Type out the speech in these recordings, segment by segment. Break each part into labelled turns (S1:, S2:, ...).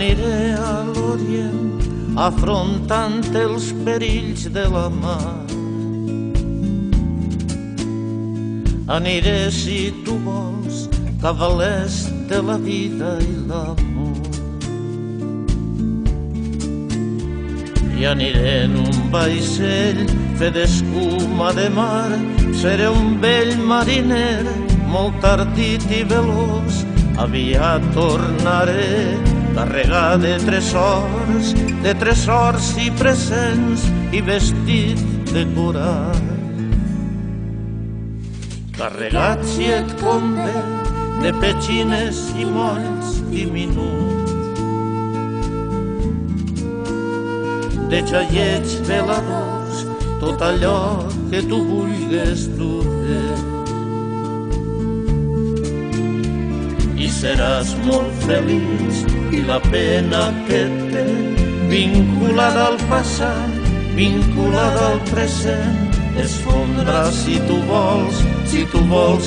S1: aniré a l'Orient afrontant els perills de la mar. Aniré, si tu vols, cap a l'est de la vida i l'amor. I aniré en un vaixell fet d'escuma de mar. Seré un vell mariner, molt ardit i veloç. Aviat tornaré carregat de tresors i presents i vestit de coral. Carregat, si et convé, de petxines i molls diminuts, de xaiets veladors, tot allò que tu vulgues dur. I seràs molt feliç, i la pena que et té, vinculada al passat, vinculada al present, es fondrà si tu vols,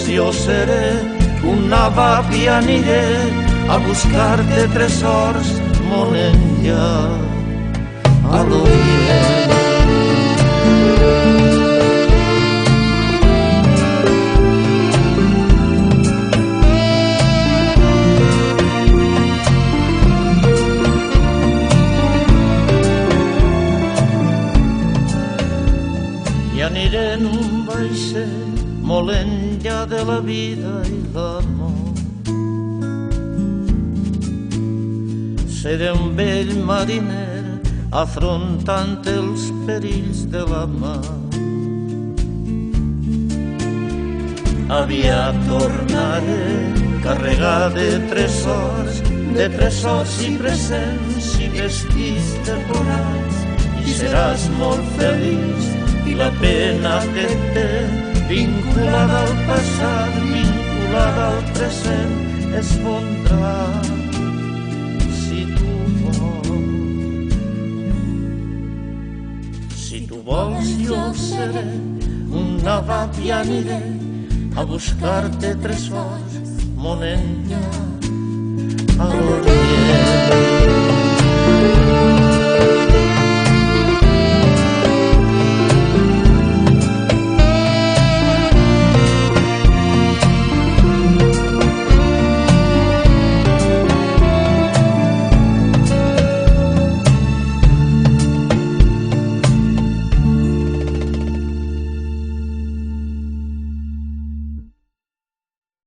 S1: jo seré un navab i aniré a buscar-te tresors molt enllà a l'Orient. I aniré en un vaixell molt enllà de la vida i l'amor. Seré un vell mariner afrontant els perills de la mar. Aviat tornaré carregat de tresors i presents i vestits decorats. I seràs molt feliç, i la pena que et té, vinculada al passat, vinculada al present, es fondrà si tu vols. Si tu vols, jo seré un navab i aniré a buscar-te tresors molt enllà